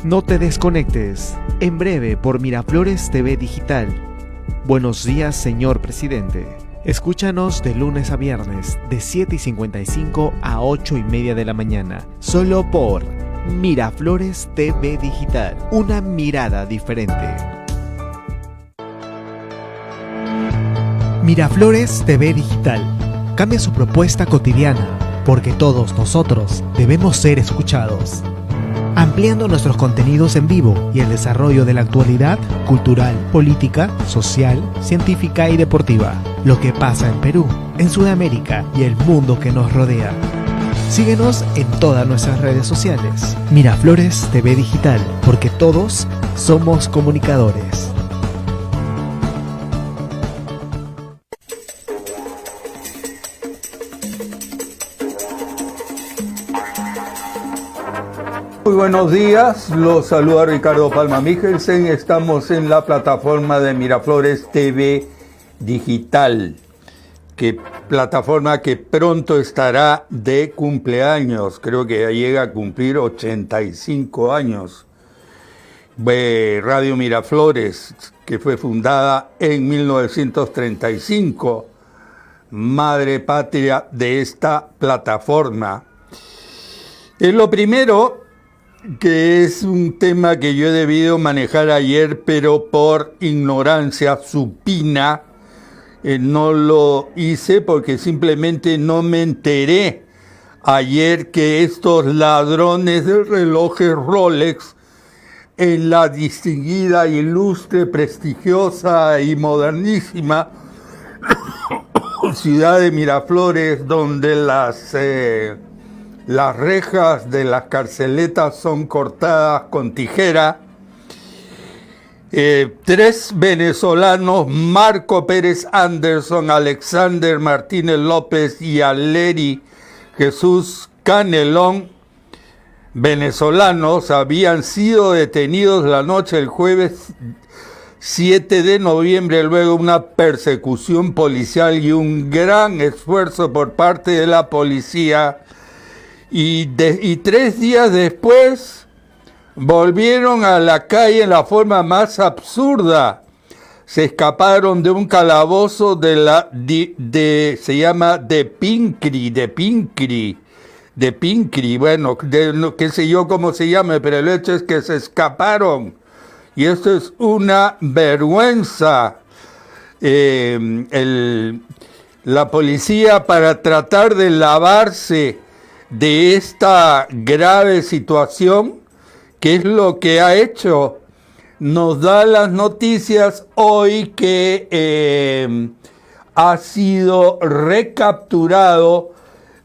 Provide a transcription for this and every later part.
No te desconectes. En breve por Miraflores TV Digital. Buenos días, señor presidente. Escúchanos de lunes a viernes, de 7:55 a 8:30 de la mañana. Solo por Miraflores TV Digital. Una mirada diferente. Miraflores TV Digital. Cambia su propuesta cotidiana, porque todos nosotros debemos ser escuchados. Ampliando nuestros contenidos en vivo y el desarrollo de la actualidad cultural, política, social, científica y deportiva. Lo que pasa en Perú, en Sudamérica y el mundo que nos rodea. Síguenos en todas nuestras redes sociales. Miraflores TV Digital, porque todos somos comunicadores. Muy buenos días, los saluda Ricardo Palma Michelsen. Estamos en la plataforma de Miraflores TV Digital, plataforma que pronto estará de cumpleaños. Creo que ya llega a cumplir 85 años. Radio Miraflores, que fue fundada en 1935, madre patria de esta plataforma. Lo primero, que es un tema que yo he debido manejar ayer, pero por ignorancia supina, no lo hice porque simplemente no me enteré ayer que estos ladrones de relojes Rolex en la distinguida, ilustre, prestigiosa y modernísima ciudad de Miraflores, donde las rejas de las carceletas son cortadas con tijera. 3 venezolanos, Marco Pérez Anderson, Alexander Martínez López y Aleri Jesús Canelón, venezolanos, habían sido detenidos la noche del jueves 7 de noviembre, luego de una persecución policial y un gran esfuerzo por parte de la policía. Y 3 días después volvieron a la calle en la forma más absurda. Se escaparon de un calabozo se llama de Pincri, bueno, qué sé yo cómo se llama, pero el hecho es que se escaparon. Y esto es una vergüenza. La policía, para tratar de lavarse de esta grave situación, ¿qué es lo que ha hecho? Nos da las noticias hoy que ha sido recapturado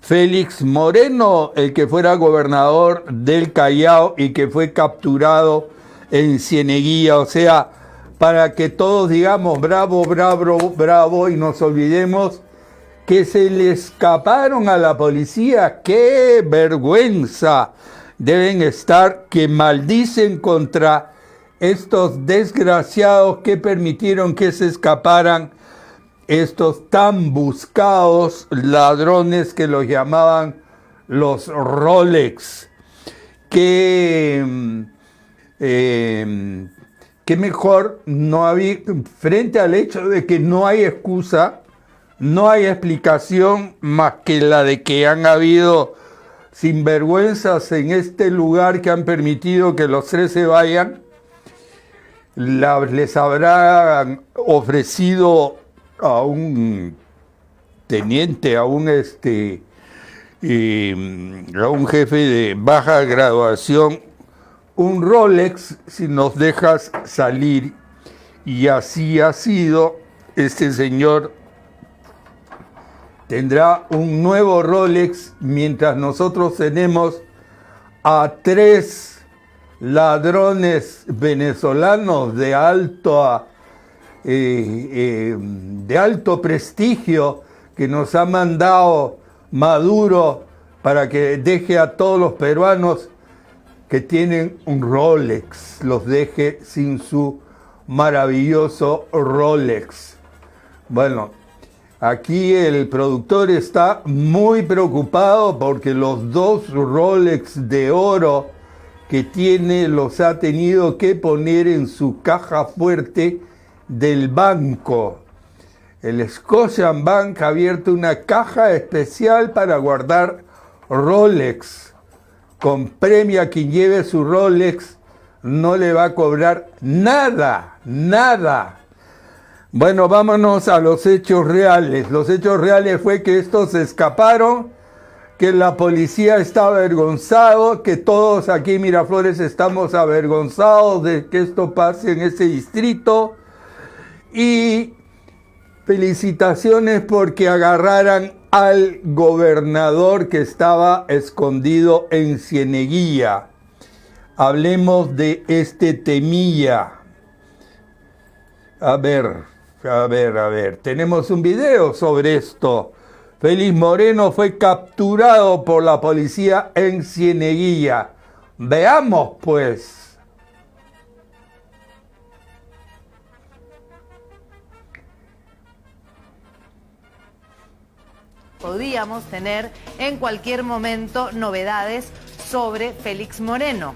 Félix Moreno, el que fuera gobernador del Callao y que fue capturado en Cieneguilla. O sea, para que todos digamos bravo, bravo, bravo y nos olvidemos que se le escaparon a la policía. ¡Qué vergüenza! Deben estar que maldicen contra estos desgraciados que permitieron que se escaparan estos tan buscados ladrones que los llamaban los Rolex. Qué mejor no había, frente al hecho de que no hay excusa, no hay explicación más que la de que han habido sinvergüenzas en este lugar que han permitido que los 3 se vayan. Les habrán ofrecido a un teniente, a un jefe de baja graduación, un Rolex si nos dejas salir. Y así ha sido. Este señor tendrá un nuevo Rolex, mientras nosotros tenemos a 3 ladrones venezolanos de alto prestigio que nos ha mandado Maduro para que deje a todos los peruanos que tienen un Rolex, los deje sin su maravilloso Rolex. Bueno, aquí el productor está muy preocupado porque los 2 Rolex de oro que tiene los ha tenido que poner en su caja fuerte del banco. El Scotiabank ha abierto una caja especial para guardar Rolex. Con premio a quien lleve su Rolex, no le va a cobrar nada, nada. Bueno, vámonos a los hechos reales. Los hechos reales fue que estos se escaparon, que la policía está avergonzado, que todos aquí en Miraflores estamos avergonzados de que esto pase en ese distrito. Y felicitaciones porque agarraran al gobernador que estaba escondido en Cieneguilla. Hablemos de este temilla. A ver. Tenemos un video sobre esto. Félix Moreno fue capturado por la policía en Cieneguilla. Veamos, pues. Podíamos tener en cualquier momento novedades sobre Félix Moreno.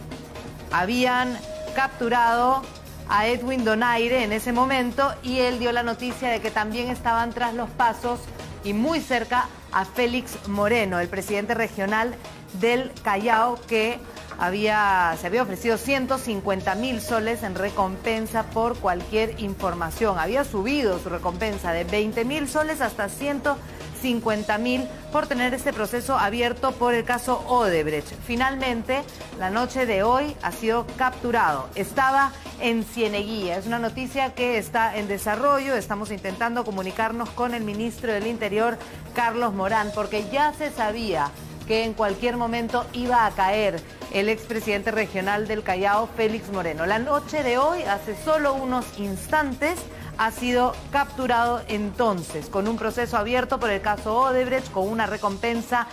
Habían capturado a Edwin Donaire en ese momento y él dio la noticia de que también estaban tras los pasos y muy cerca a Félix Moreno, el presidente regional del Callao, que se había ofrecido 150.000 soles en recompensa por cualquier información. Había subido su recompensa de 20.000 soles hasta 150.000 por tener este proceso abierto por el caso Odebrecht. Finalmente, la noche de hoy ha sido capturado. Estaba en Cieneguilla. Es una noticia que está en desarrollo. Estamos intentando comunicarnos con el ministro del Interior, Carlos Morán, porque ya se sabía que en cualquier momento iba a caer el expresidente regional del Callao, Félix Moreno. La noche de hoy, hace solo unos instantes, ha sido capturado entonces con un proceso abierto por el caso Odebrecht, con una recompensa,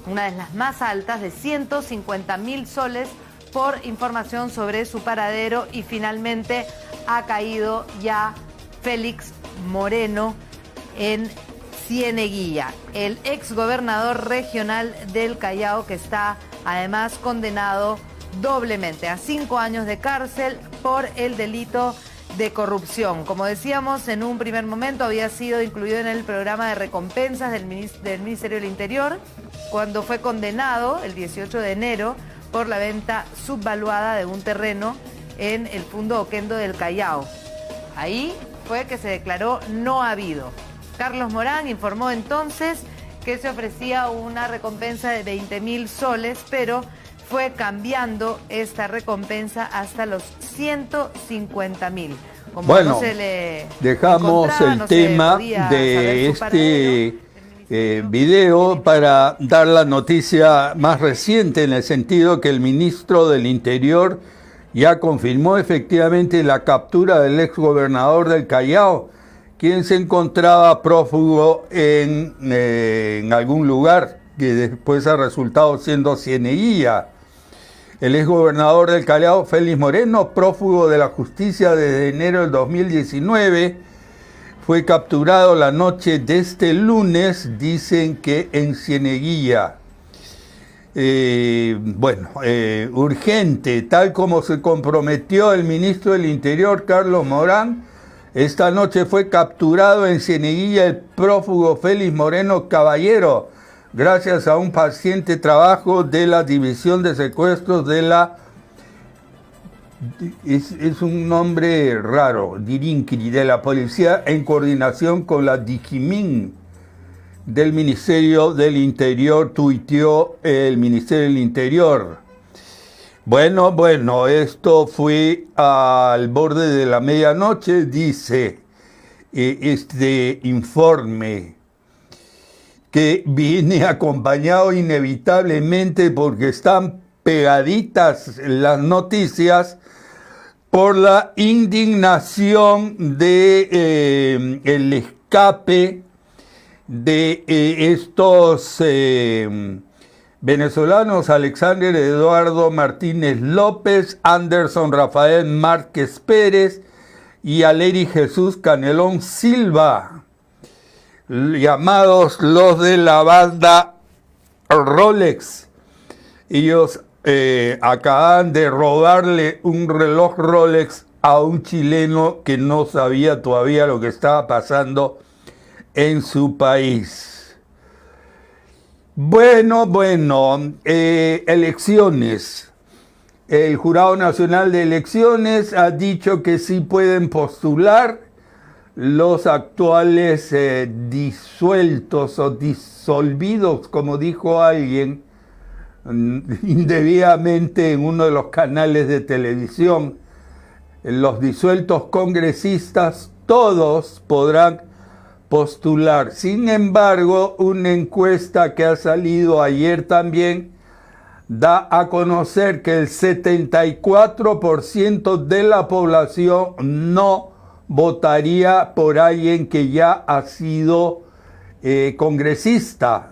una de las más altas, de 150.000 soles por información sobre su paradero, y finalmente ha caído ya Félix Moreno en Cieneguilla, el exgobernador regional del Callao, que está además condenado doblemente a 5 años de cárcel por el delito de corrupción. Como decíamos, en un primer momento había sido incluido en el programa de recompensas del Ministerio del Interior, cuando fue condenado el 18 de enero por la venta subvaluada de un terreno en el Fundo Oquendo del Callao. Ahí fue que se declaró no habido. Carlos Morán informó entonces que se ofrecía una recompensa de 20.000 soles, pero fue cambiando esta recompensa hasta los 150.000. Como bueno, no se le dejamos el no tema de este video para dar la noticia más reciente, en el sentido que el ministro del Interior ya confirmó efectivamente la captura del exgobernador del Callao, quien se encontraba prófugo en algún lugar que después ha resultado siendo Cieneguilla. El exgobernador del Callao, Félix Moreno, prófugo de la justicia desde enero del 2019, fue capturado la noche de este lunes, dicen que en Cieneguilla. Urgente, tal como se comprometió el ministro del Interior, Carlos Morán, esta noche fue capturado en Cieneguilla el prófugo Félix Moreno Caballero, gracias a un paciente trabajo de la División de Secuestros de la... Es un nombre raro, Dirinkiri, de la policía, en coordinación con la Dijimin del Ministerio del Interior, tuiteó el Ministerio del Interior. Bueno, esto fue al borde de la medianoche, dice este informe, que viene acompañado inevitablemente, porque están pegaditas las noticias, por la indignación de el escape de estos venezolanos: Alexander Eduardo Martínez López, Anderson Rafael Márquez Pérez y Aleri Jesús Canelón Silva, llamados los de la banda Rolex. Ellos acaban de robarle un reloj Rolex a un chileno que no sabía todavía lo que estaba pasando en su país. Bueno, elecciones. El Jurado Nacional de Elecciones ha dicho que sí pueden postular los actuales disueltos o disolvidos, como dijo alguien indebidamente en uno de los canales de televisión. Los disueltos congresistas todos podrán postular. Sin embargo, una encuesta que ha salido ayer también da a conocer que el 74% de la población no votaría por alguien que ya ha sido congresista.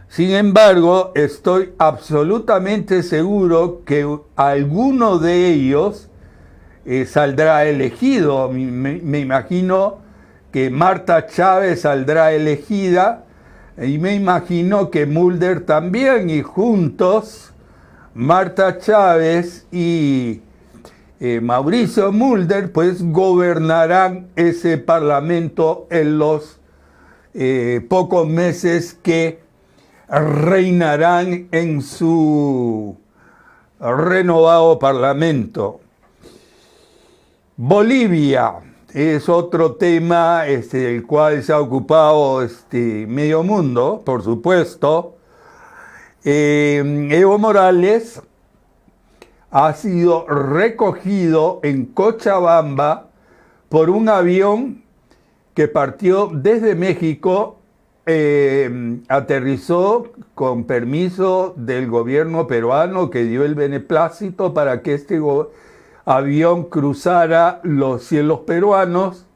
Sin embargo, estoy absolutamente seguro que alguno de ellos saldrá elegido. Me imagino que Marta Chávez saldrá elegida y me imagino que Mulder también, y juntos Marta Chávez y Mauricio Mulder pues gobernarán ese parlamento en los pocos meses que reinarán en su renovado parlamento. Bolivia es otro tema del cual se ha ocupado medio mundo, por supuesto. Evo Morales ha sido recogido en Cochabamba por un avión que partió desde México, aterrizó con permiso del gobierno peruano que dio el beneplácito para que este avión cruzara los cielos peruanos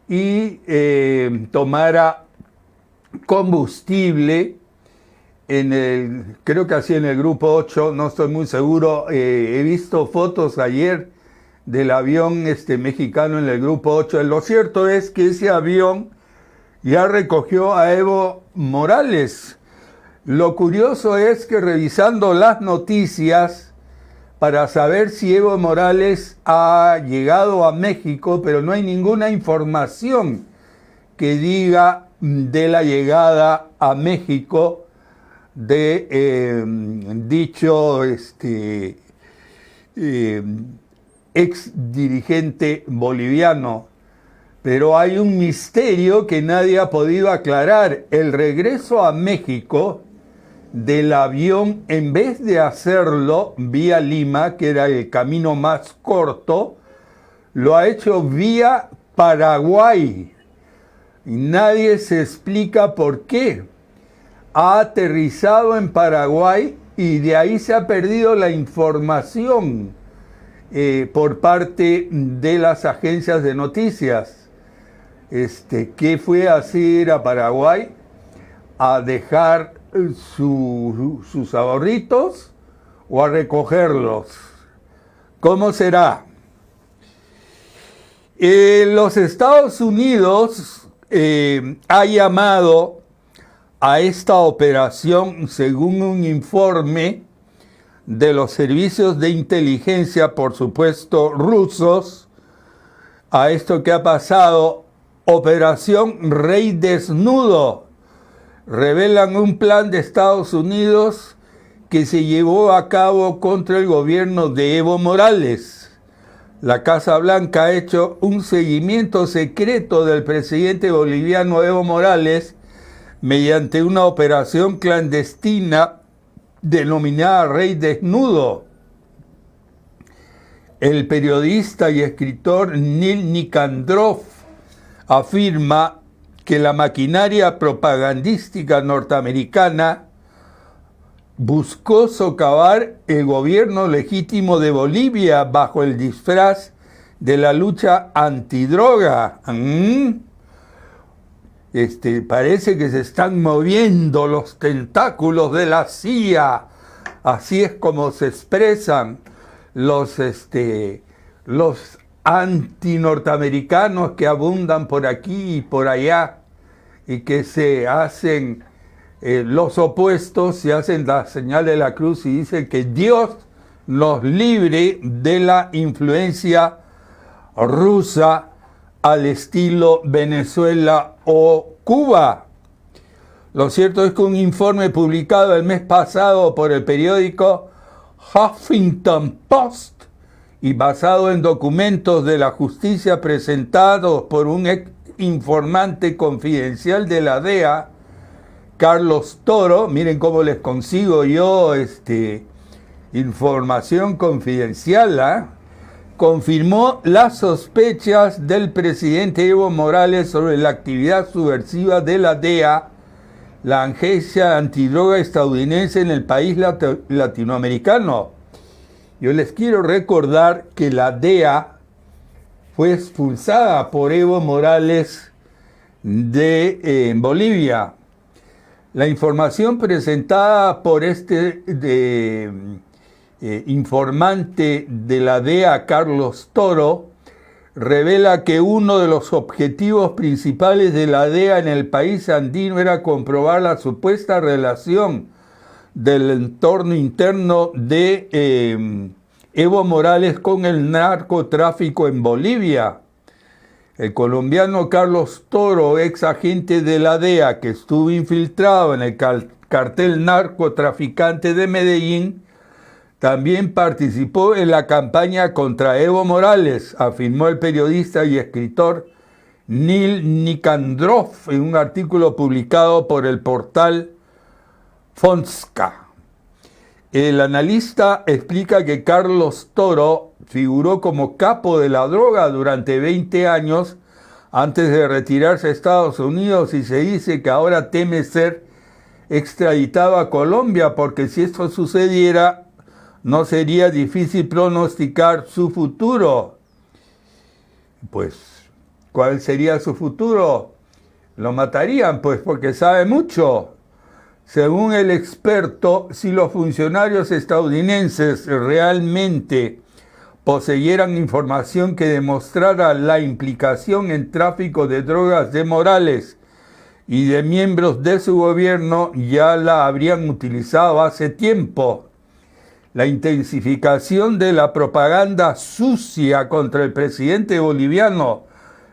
y tomara combustible creo que así en el grupo 8, no estoy muy seguro, he visto fotos ayer del avión mexicano en el grupo 8. Lo cierto es que ese avión ya recogió a Evo Morales. Lo curioso es que revisando las noticias para saber si Evo Morales ha llegado a México, pero no hay ninguna información que diga de la llegada a México de dicho ex dirigente boliviano. Pero hay un misterio que nadie ha podido aclarar. El regreso a México del avión, en vez de hacerlo vía Lima, que era el camino más corto, lo ha hecho vía Paraguay. Y nadie se explica por qué. Ha aterrizado en Paraguay y de ahí se ha perdido la información por parte de las agencias de noticias. ¿Qué fue a hacer a Paraguay? ¿A dejar sus ahorritos o a recogerlos? ¿Cómo será? Los Estados Unidos ha llamado a esta operación, según un informe de los servicios de inteligencia, por supuesto, rusos, a esto que ha pasado, Operación Rey Desnudo. Revelan un plan de Estados Unidos que se llevó a cabo contra el gobierno de Evo Morales. La Casa Blanca ha hecho un seguimiento secreto del presidente boliviano Evo Morales mediante una operación clandestina denominada Rey Desnudo. El periodista y escritor Neil Nikandrov afirma que la maquinaria propagandística norteamericana buscó socavar el gobierno legítimo de Bolivia bajo el disfraz de la lucha antidroga. Parece que se están moviendo los tentáculos de la CIA. Así es como se expresan los antinorteamericanos que abundan por aquí y por allá y que se hacen los opuestos se hacen la señal de la cruz y dicen que Dios nos libre de la influencia rusa al estilo Venezuela o Cuba. Lo cierto es que un informe publicado el mes pasado por el periódico Huffington Post y basado en documentos de la justicia presentados por un ex informante confidencial de la DEA, Carlos Toro, miren cómo les consigo yo información confidencial, confirmó las sospechas del presidente Evo Morales sobre la actividad subversiva de la DEA, la agencia antidroga estadounidense en el país latinoamericano. Yo les quiero recordar que la DEA fue expulsada por Evo Morales de Bolivia. La información presentada por informante de la DEA, Carlos Toro, revela que uno de los objetivos principales de la DEA en el país andino era comprobar la supuesta relación del entorno interno de Evo Morales con el narcotráfico en Bolivia. El colombiano Carlos Toro, ex agente de la DEA que estuvo infiltrado en el cartel narcotraficante de Medellín, también participó en la campaña contra Evo Morales, afirmó el periodista y escritor Neil Nikandrov en un artículo publicado por el portal Fonseca. El analista explica que Carlos Toro figuró como capo de la droga durante 20 años antes de retirarse a Estados Unidos y se dice que ahora teme ser extraditado a Colombia porque si esto sucediera no sería difícil pronosticar su futuro. Pues, ¿cuál sería su futuro? Lo matarían, pues, porque sabe mucho. Según el experto, si los funcionarios estadounidenses realmente poseyeran información que demostrara la implicación en tráfico de drogas de Morales y de miembros de su gobierno, ya la habrían utilizado hace tiempo. La intensificación de la propaganda sucia contra el presidente boliviano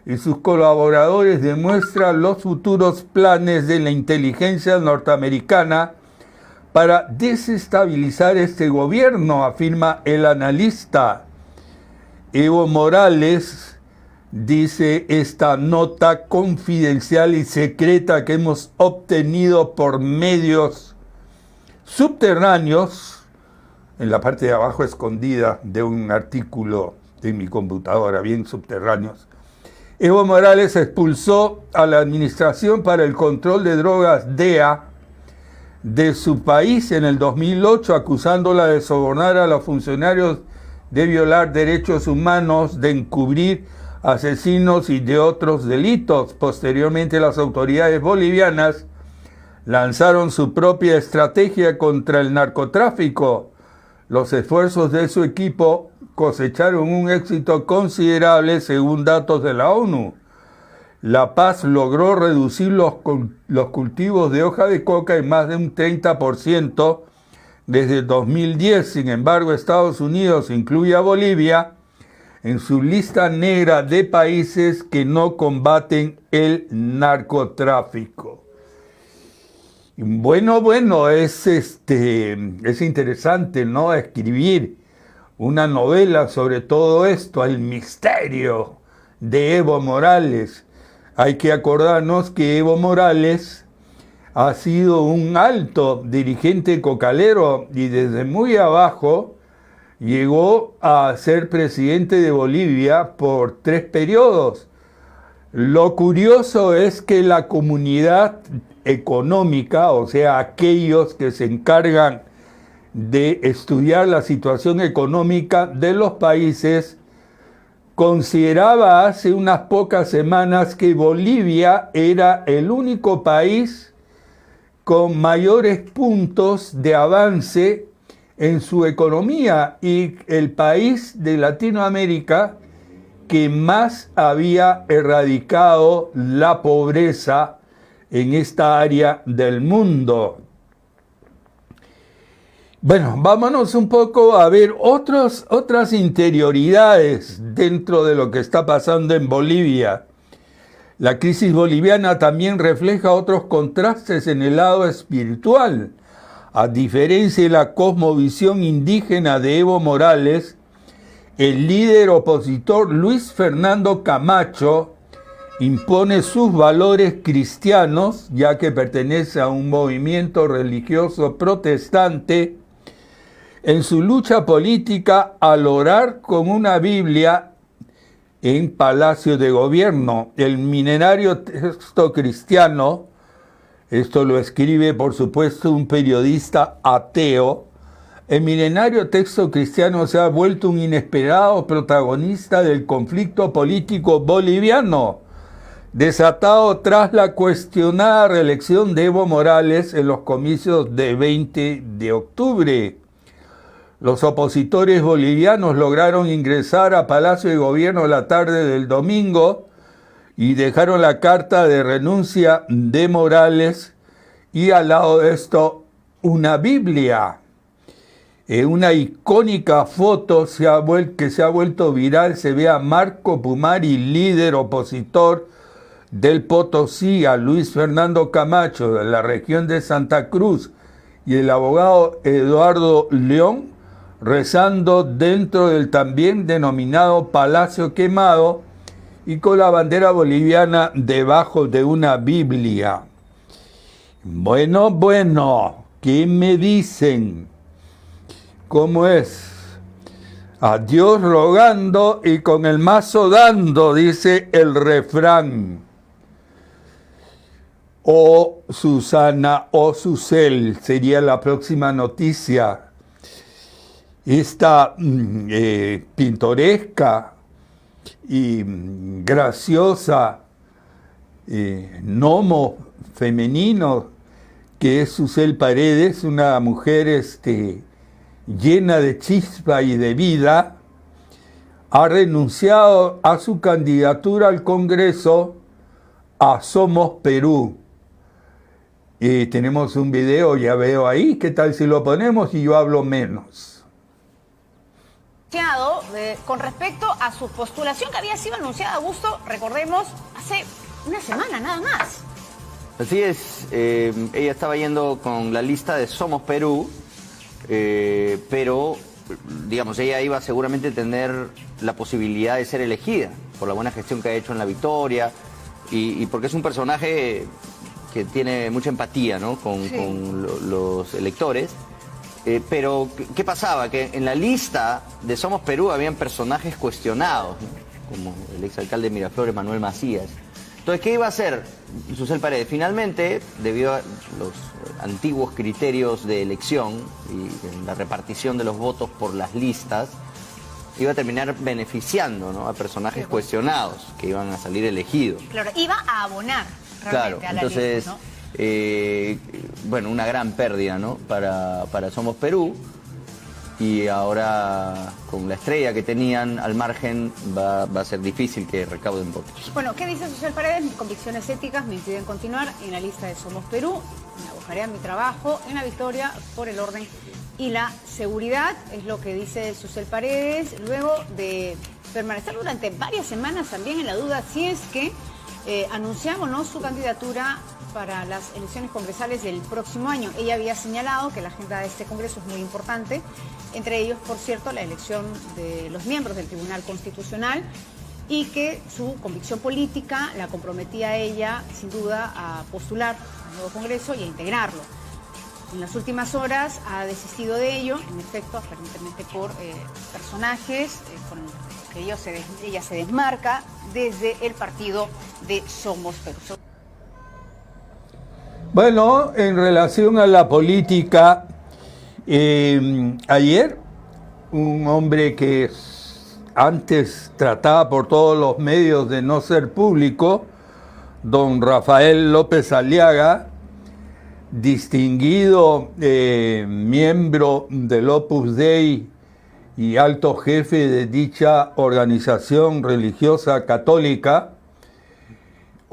y sus colaboradores demuestra los futuros planes de la inteligencia norteamericana para desestabilizar este gobierno, afirma el analista. Evo Morales, dice esta nota confidencial y secreta que hemos obtenido por medios subterráneos, en la parte de abajo escondida de un artículo de mi computadora, bien subterráneos. Evo Morales expulsó a la Administración para el Control de Drogas, DEA, de su país en el 2008, acusándola de sobornar a los funcionarios, de violar derechos humanos, de encubrir asesinos y de otros delitos. Posteriormente, las autoridades bolivianas lanzaron su propia estrategia contra el narcotráfico. Los esfuerzos de su equipo cosecharon un éxito considerable según datos de la ONU. La Paz logró reducir los cultivos de hoja de coca en más de un 30% desde 2010. Sin embargo, Estados Unidos incluye a Bolivia en su lista negra de países que no combaten el narcotráfico. Bueno, es interesante, ¿no? Escribir una novela sobre todo esto, el misterio de Evo Morales. Hay que acordarnos que Evo Morales ha sido un alto dirigente cocalero y desde muy abajo llegó a ser presidente de Bolivia por 3 periodos. Lo curioso es que la comunidad económica, o sea, aquellos que se encargan de estudiar la situación económica de los países, consideraba hace unas pocas semanas que Bolivia era el único país con mayores puntos de avance en su economía y el país de Latinoamérica que más había erradicado la pobreza en esta área del mundo. Bueno, vámonos un poco a ver otras interioridades dentro de lo que está pasando en Bolivia. La crisis boliviana también refleja otros contrastes en el lado espiritual. A diferencia de la cosmovisión indígena de Evo Morales, el líder opositor Luis Fernando Camacho impone sus valores cristianos, ya que pertenece a un movimiento religioso protestante, en su lucha política al orar con una Biblia en Palacio de Gobierno. El milenario texto cristiano, esto lo escribe por supuesto un periodista ateo, el milenario texto cristiano se ha vuelto un inesperado protagonista del conflicto político boliviano, desatado tras la cuestionada reelección de Evo Morales en los comicios de 20 de octubre. Los opositores bolivianos lograron ingresar a Palacio de Gobierno la tarde del domingo y dejaron la carta de renuncia de Morales y al lado de esto una Biblia. Una icónica foto que se ha vuelto viral, se ve a Marco Pumari, líder opositor del Potosí, a Luis Fernando Camacho de la región de Santa Cruz y el abogado Eduardo León rezando dentro del también denominado Palacio Quemado y con la bandera boliviana debajo de una Biblia. Bueno, ¿qué me dicen? ¿Cómo es? A Dios rogando y con el mazo dando, dice el refrán. O Susana o Susel sería la próxima noticia. Esta pintoresca y graciosa gnomo femenino que es Susel Paredes, una mujer llena de chispa y de vida, ha renunciado a su candidatura al Congreso a Somos Perú. Tenemos un video, ya veo ahí, ¿qué tal si lo ponemos y yo hablo menos? Con respecto a su postulación que había sido anunciada, Augusto, recordemos, hace una semana nada más. Así es, ella estaba yendo con la lista de Somos Perú, pero, digamos, ella iba seguramente a tener la posibilidad de ser elegida por la buena gestión que ha hecho en La Victoria y porque es un personaje que tiene mucha empatía, ¿no? con los electores. Pero, ¿qué pasaba? Que en la lista de Somos Perú habían personajes cuestionados, ¿no? Como el exalcalde de Miraflores, Manuel Macías. Entonces, ¿qué iba a hacer Susel Paredes? Finalmente, debido a los antiguos criterios de elección y la repartición de los votos por las listas, iba a terminar beneficiando, ¿no? A personajes cuestionados que iban a salir elegidos. Claro, iba a abonar realmente a la entonces, lista, ¿no? Bueno, una gran pérdida, ¿no? para Somos Perú, y ahora con la estrella que tenían al margen va a ser difícil que recauden votos. Bueno, ¿qué dice Susel Paredes? Mis convicciones éticas me impiden continuar en la lista de Somos Perú, me abocaré a mi trabajo en La Victoria por el orden y la seguridad, es lo que dice Susel Paredes, luego de permanecer durante varias semanas también en la duda si es que anunciaba o no su candidatura para las elecciones congresales del próximo año. Ella había señalado que la agenda de este Congreso es muy importante, entre ellos, por cierto, la elección de los miembros del Tribunal Constitucional, y que su convicción política la comprometía a ella, sin duda, a postular al nuevo Congreso y a integrarlo. En las últimas horas ha desistido de ello, en efecto, aparentemente por personajes con los que ella se desmarca desde el partido de Somos Perú. Bueno, en relación a la política, ayer un hombre que antes trataba por todos los medios de no ser público, don Rafael López Aliaga, distinguido miembro del Opus Dei y alto jefe de dicha organización religiosa católica,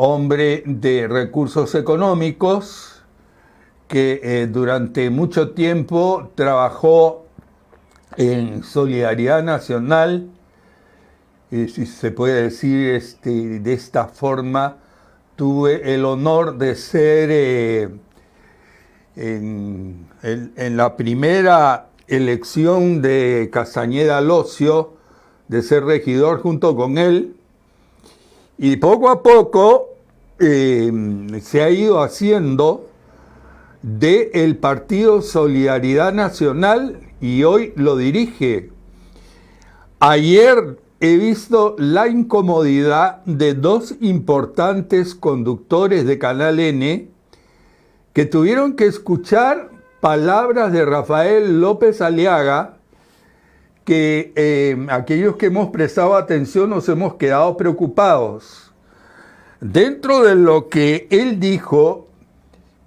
hombre de recursos económicos que durante mucho tiempo trabajó en Solidaridad Nacional, si se puede decir de esta forma. Tuve el honor de ser en la primera elección de Castañeda Locio, de ser regidor junto con él, y poco a poco se ha ido haciendo del Partido Solidaridad Nacional y hoy lo dirige. Ayer he visto la incomodidad de dos importantes conductores de Canal N que tuvieron que escuchar palabras de Rafael López Aliaga, que aquellos que hemos prestado atención nos hemos quedado preocupados. Dentro de lo que él dijo,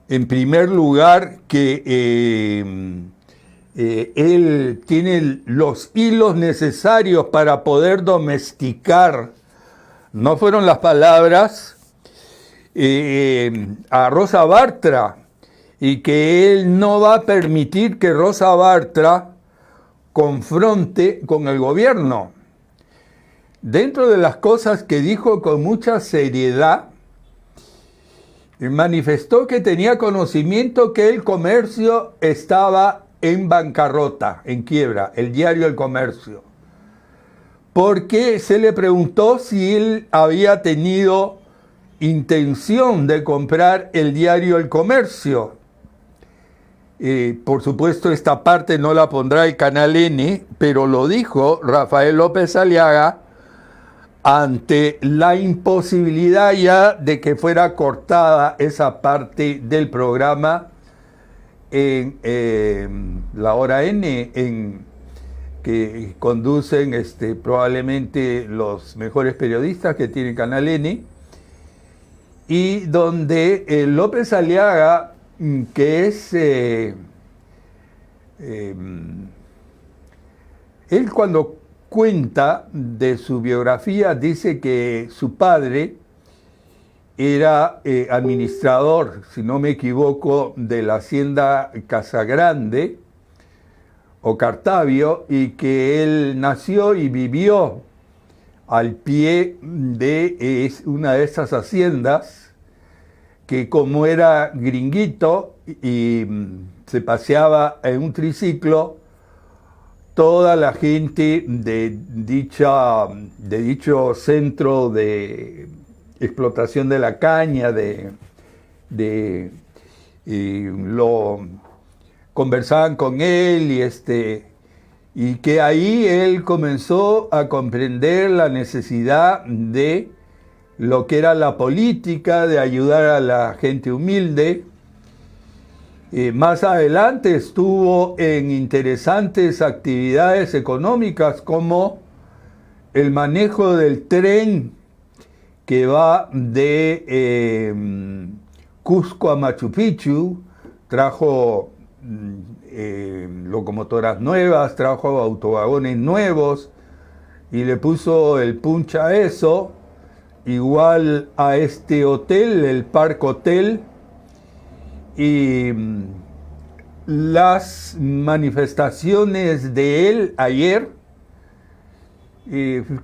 en primer lugar, que él tiene los hilos necesarios para poder domesticar, no fueron las palabras, a Rosa Bartra, y que él no va a permitir que Rosa Bartra confronte con el gobierno. Dentro de las cosas que dijo con mucha seriedad, manifestó que tenía conocimiento que el comercio estaba en bancarrota, en quiebra, el diario El Comercio, porque se le preguntó si él había tenido intención de comprar el diario El Comercio. Por supuesto, esta parte no la pondrá el Canal N, pero lo dijo Rafael López Aliaga ante la imposibilidad ya de que fuera cortada esa parte del programa en la hora N, que conducen probablemente los mejores periodistas que tiene Canal N, y donde López Aliaga, que es él, cuando cuenta de su biografía, dice que su padre era administrador, si no me equivoco, de la hacienda Casagrande o Cartavio, y que él nació y vivió al pie de una de esas haciendas, que como era gringuito y se paseaba en un triciclo, toda la gente de dicho centro de explotación de la caña, lo conversaban con él, y que ahí él comenzó a comprender la necesidad de lo que era la política, de ayudar a la gente humilde. Más adelante estuvo en interesantes actividades económicas como el manejo del tren que va de Cusco a Machu Picchu, trajo locomotoras nuevas, trajo autovagones nuevos y le puso el punch a eso, igual a este hotel, el Park Hotel. Y las manifestaciones de él ayer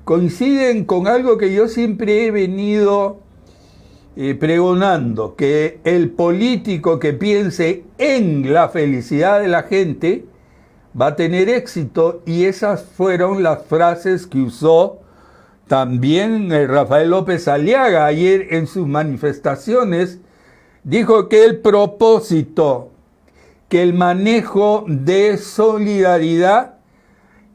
coinciden con algo que yo siempre he venido pregonando, que el político que piense en la felicidad de la gente va a tener éxito, y esas fueron las frases que usó también Rafael López Aliaga ayer en sus manifestaciones. Dijo que el propósito, que el manejo de Solidaridad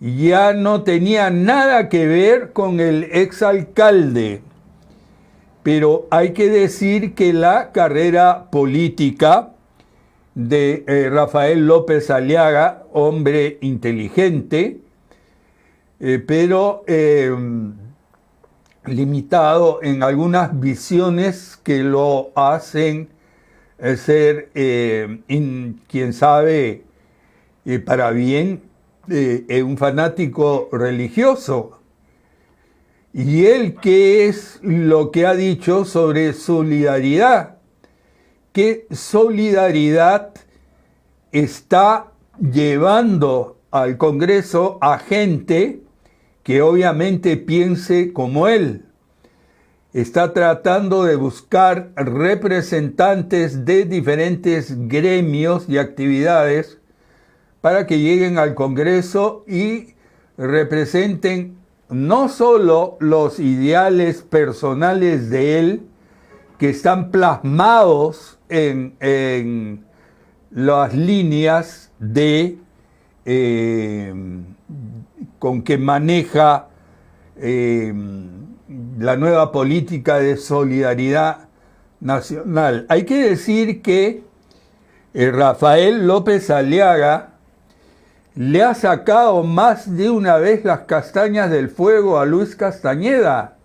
ya no tenía nada que ver con el exalcalde. Pero hay que decir que la carrera política de Rafael López Aliaga, hombre inteligente, pero limitado en algunas visiones que lo hacen ser, quién sabe, para bien, un fanático religioso. ¿Y él qué es lo que ha dicho sobre solidaridad? Que solidaridad está llevando al Congreso a gente que obviamente piense como él. Está tratando de buscar representantes de diferentes gremios y actividades para que lleguen al Congreso y representen no solo los ideales personales de él, que están plasmados en las líneas de con que maneja la nueva política de solidaridad nacional. Hay que decir que Rafael López Aliaga le ha sacado más de una vez las castañas del fuego a Luis Castañeda.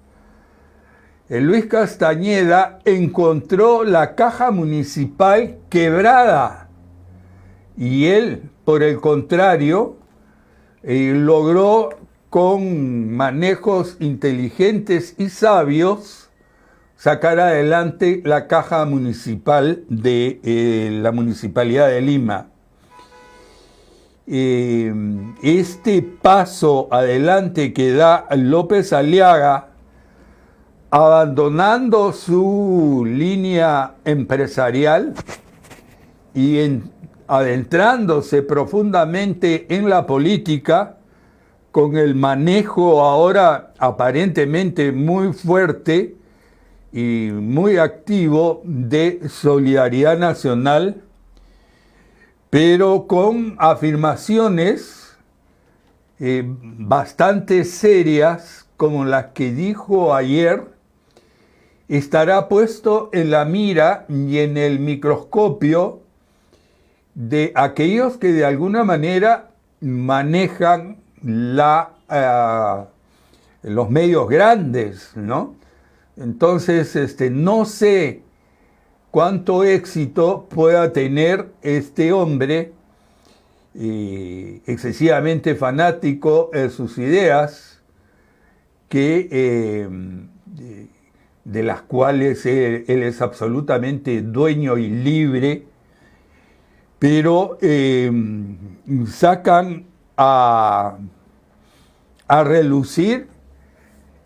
Luis Castañeda encontró la caja municipal quebrada y él, por el contrario, logró con manejos inteligentes y sabios sacar adelante la caja municipal de la Municipalidad de Lima. Este paso adelante que da López Aliaga, abandonando su línea empresarial y adentrándose profundamente en la política, con el manejo ahora aparentemente muy fuerte y muy activo de Solidaridad Nacional, pero con afirmaciones bastante serias, como las que dijo ayer, estará puesto en la mira y en el microscopio de aquellos que de alguna manera manejan los medios grandes, ¿no? Entonces, no sé cuánto éxito pueda tener este hombre excesivamente fanático de sus ideas, de las cuales él es absolutamente dueño y libre, pero sacan a relucir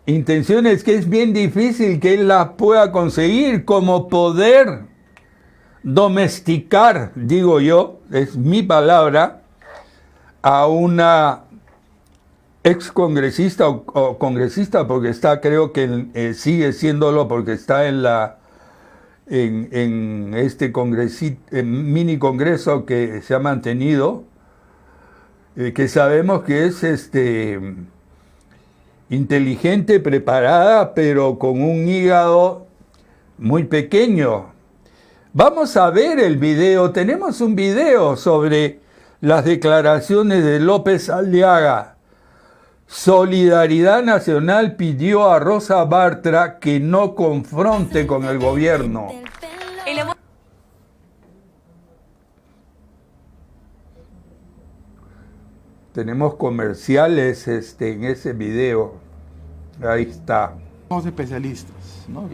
intenciones que es bien difícil que él las pueda conseguir, como poder domesticar, digo yo, es mi palabra, a una excongresista o congresista, porque está, creo que sigue siéndolo, porque está en este mini congreso que se ha mantenido, que sabemos que es inteligente, preparada, pero con un hígado muy pequeño. Vamos a ver el video. Tenemos un video sobre las declaraciones de López Aliaga. Solidaridad Nacional pidió a Rosa Bartra que no confronte con el gobierno. Tenemos comerciales en ese video. Ahí está. Somos especialistas, ¿no?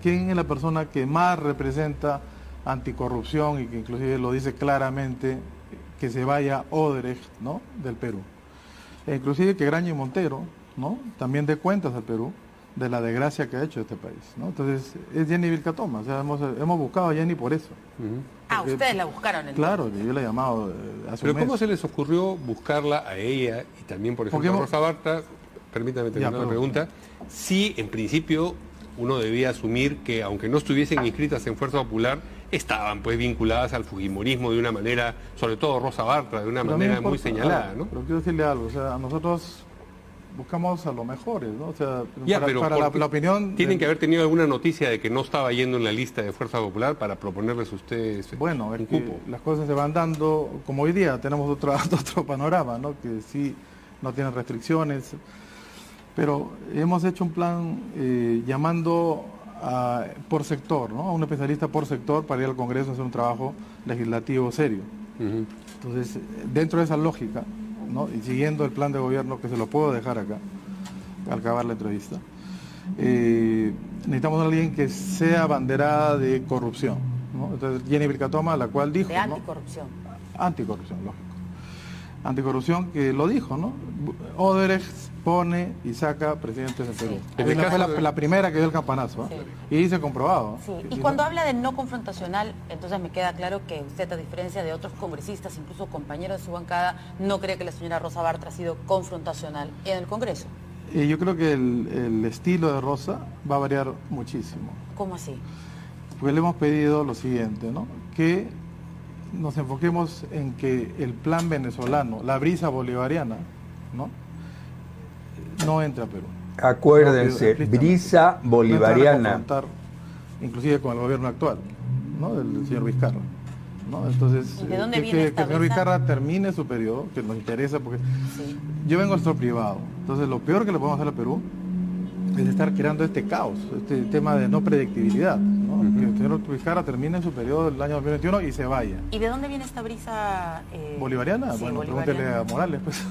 ¿Quién es la persona que más representa anticorrupción y que inclusive lo dice claramente, que se vaya Odebrecht, ¿no?, del Perú? E inclusive que Graña y Montero, ¿no?, también dé cuentas al Perú de la desgracia que ha hecho este país, ¿no? Entonces es Jenny Vilcatoma, o sea, hemos buscado a Jenny por eso. Ustedes la buscaron entonces. Claro, yo la he llamado hace Pero un mes. ¿cómo se les ocurrió buscarla a ella y también, por ejemplo, a Rosa Bartra? Permítame terminar la pregunta. Sí, en principio, uno debía asumir que, aunque no estuviesen inscritas en Fuerza Popular, estaban pues vinculadas al fujimorismo de una manera, sobre todo Rosa Bartra, de una manera muy señalada, ¿no? Pero quiero decirle algo, o sea, nosotros buscamos a los mejores, ¿no? O sea, Ya, para la opinión... Tienen que haber tenido alguna noticia de que no estaba yendo en la lista de Fuerza Popular para proponerles a ustedes Bueno, un es que cupo. las cosas se van dando, como hoy día tenemos otro panorama, ¿no?, que sí no tienen restricciones, pero hemos hecho un plan llamando por sector, ¿no?, a un especialista por sector para ir al Congreso a hacer un trabajo legislativo serio. Entonces, dentro de esa lógica, ¿no?, y siguiendo el plan de gobierno, que se lo puedo dejar acá, al acabar la entrevista. Necesitamos a alguien que sea abanderada de corrupción, ¿no? Entonces Jenny Vilcatoma, la cual dijo... De anticorrupción. ¿no? Anticorrupción, lógico. Anticorrupción, que lo dijo, ¿no? Odebrecht pone y saca presidentes del Perú. Sí. Fue la primera que dio el campanazo, ¿eh? Sí. Y dice comprobado. Sí. Y cuando habla de no confrontacional, entonces me queda claro que usted, a diferencia de otros congresistas, incluso compañeros de su bancada, no cree que la señora Rosa Bartra ha sido confrontacional en el Congreso. Yo creo que el estilo de Rosa va a variar muchísimo. ¿Cómo así? Porque le hemos pedido lo siguiente, ¿no? Que nos enfoquemos en que el plan venezolano, la brisa bolivariana, no entre a Perú. Acuérdense, brisa bolivariana. Inclusive con el gobierno actual, ¿no? Del señor Vizcarra, ¿no? Entonces, ¿de dónde viene esta que el señor brisa? Vizcarra termine su periodo, que nos interesa, porque Sí. yo vengo al sector privado. Entonces, lo peor que le podemos hacer a Perú es estar creando este caos, este tema de no predictibilidad, ¿no? Que el señor Vizcarra termine su periodo del año 2021 y se vaya. ¿Y de dónde viene esta brisa ¿Bolivariana? Sí, bueno, bolivariana. pregúntele a Morales, pues.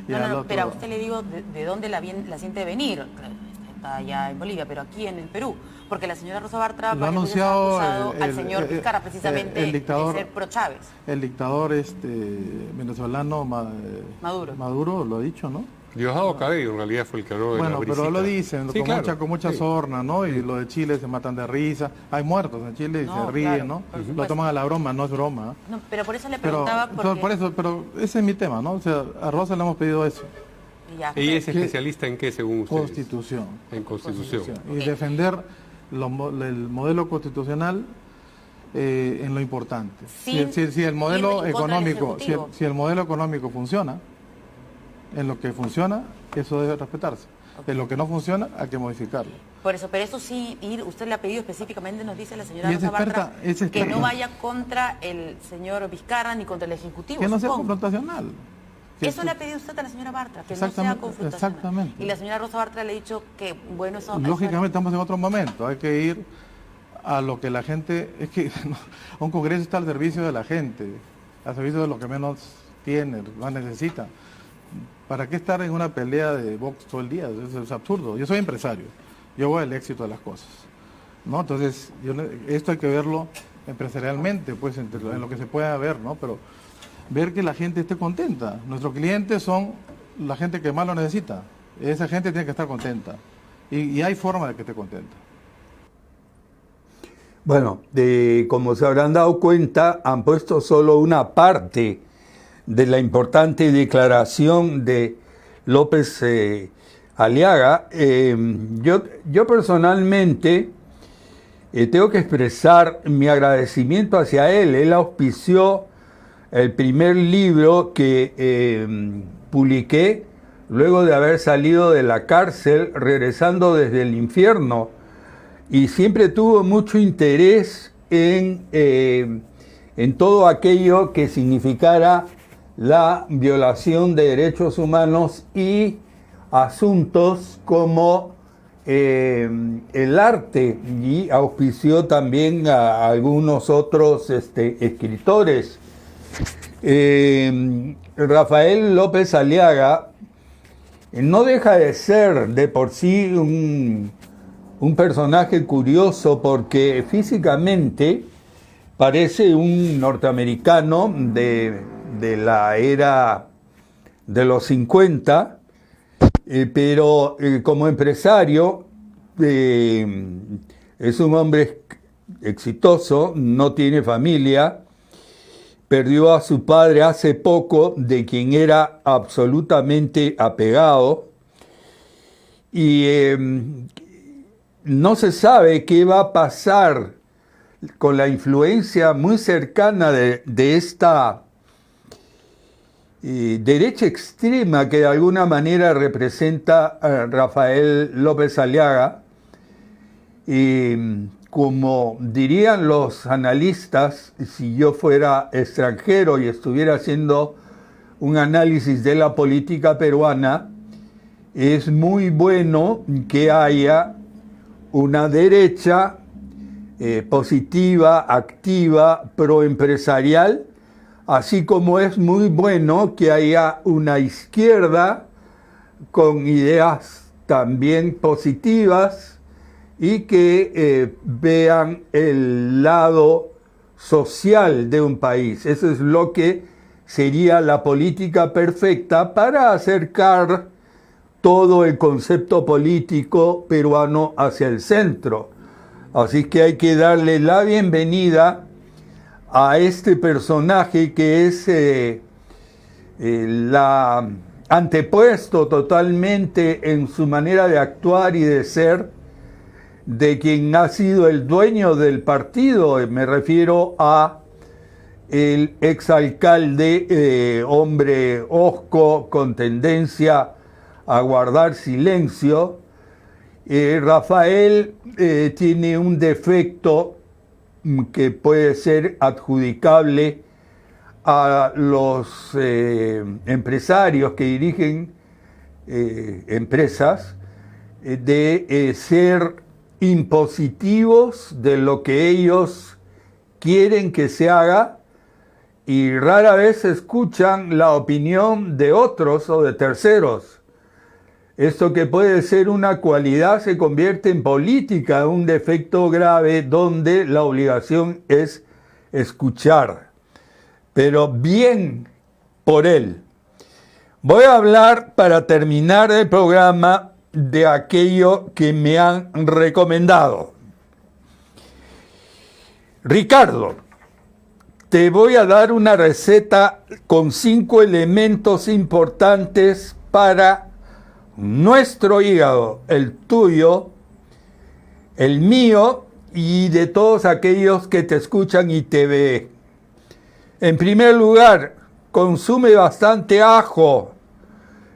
Y al otro. Pero a usted le digo de dónde la siente venir. Está allá en Bolivia, pero aquí en el Perú. Porque la señora Rosa Bartra Lo ha varias veces ha anunciado acusado al señor Vizcarra precisamente el dictador, de ser pro Chávez. El dictador venezolano Maduro lo ha dicho, ¿no? Diosdado Cabello en realidad fue el que habló de la Bueno, brisita. pero lo dicen Sí, claro. con mucha Sí. sorna, ¿no? Y lo de Chile se matan de risa. Hay muertos en Chile y No, se ríen, claro, ¿no? por Lo supuesto. toman a la broma, no es broma. No, pero por eso le Pero, preguntaba porque... pero ese es mi tema, ¿no? O sea, a Rosa le hemos pedido eso. Ya, ¿Ella es ¿Qué? especialista en qué, según ustedes? Constitución. En Constitución. Y defender el modelo constitucional en lo importante. Sin Si el modelo ir en contra del económico, Ejecutivo. si el modelo económico funciona, en lo que funciona, eso debe respetarse. En lo que no funciona, hay que modificarlo. Por eso, pero eso sí, usted le ha pedido específicamente, nos dice la señora Y es Rosa Bartra, es que experta. no vaya contra el señor Vizcarra ni contra el Ejecutivo. Que no sea supongo. confrontacional. Que Eso le ha pedido usted a la señora Bartra, que no sea Exactamente, confrontacional. exactamente. Y la señora Rosa Bartra le ha dicho que, bueno, eso... Lógicamente estamos en otro momento, hay que ir a lo que la gente, es que un congreso está al servicio de la gente, al servicio de lo que menos tiene, más necesita. ¿Para qué estar en una pelea de box todo el día? Eso es absurdo. Yo soy empresario, yo voy al éxito de las cosas, ¿no? Entonces, esto hay que verlo empresarialmente, pues en lo que se pueda ver, ¿no? Pero ver que la gente esté contenta. Nuestros clientes son la gente que más lo necesita. Esa gente tiene que estar contenta. Y hay forma de que esté contenta. Bueno, como se habrán dado cuenta, han puesto solo una parte de la importante declaración de López Aliaga. Yo personalmente tengo que expresar mi agradecimiento hacia él. Él auspició el primer libro que publiqué luego de haber salido de la cárcel, regresando desde el infierno, y siempre tuvo mucho interés en todo aquello que significara la violación de derechos humanos y asuntos como el arte, y auspició también a algunos otros escritores. Rafael López Aliaga no deja de ser de por sí un personaje curioso, porque físicamente parece un norteamericano de la era de los 50, pero como empresario es un hombre exitoso, no tiene familia, perdió a su padre hace poco, de quien era absolutamente apegado, y no se sabe qué va a pasar con la influencia muy cercana de esta derecha extrema que de alguna manera representa a Rafael López Aliaga. Como dirían los analistas, si yo fuera extranjero y estuviera haciendo un análisis de la política peruana, es muy bueno que haya una derecha positiva, activa, proempresarial, así como es muy bueno que haya una izquierda con ideas también positivas y que vean el lado social de un país. Eso es lo que sería la política perfecta para acercar todo el concepto político peruano hacia el centro. Así que hay que darle la bienvenida a este personaje que es la antepuesto totalmente en su manera de actuar y de ser de quien ha sido el dueño del partido. Me refiero a el exalcalde, hombre hosco con tendencia a guardar silencio. Rafael tiene un defecto que puede ser adjudicable a los empresarios que dirigen empresas, de ser impositivos de lo que ellos quieren que se haga y rara vez escuchan la opinión de otros o de terceros. Esto que puede ser una cualidad se convierte en política, un defecto grave donde la obligación es escuchar. Pero bien por él. Voy a hablar, para terminar el programa, de aquello que me han recomendado. Ricardo, te voy a dar una receta con 5 elementos importantes para nuestro hígado, el tuyo, el mío y de todos aquellos que te escuchan y te ven. En primer lugar, consume bastante ajo.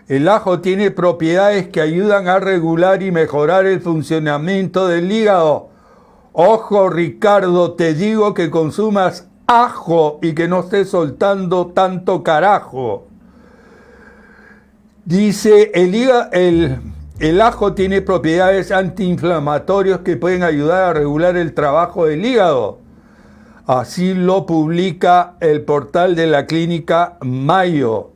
El ajo tiene propiedades que ayudan a regular y mejorar el funcionamiento del hígado. Ojo, Ricardo, te digo que consumas ajo y que no estés soltando tanto carajo. Dice, el ajo tiene propiedades antiinflamatorias que pueden ayudar a regular el trabajo del hígado. Así lo publica el portal de la clínica Mayo.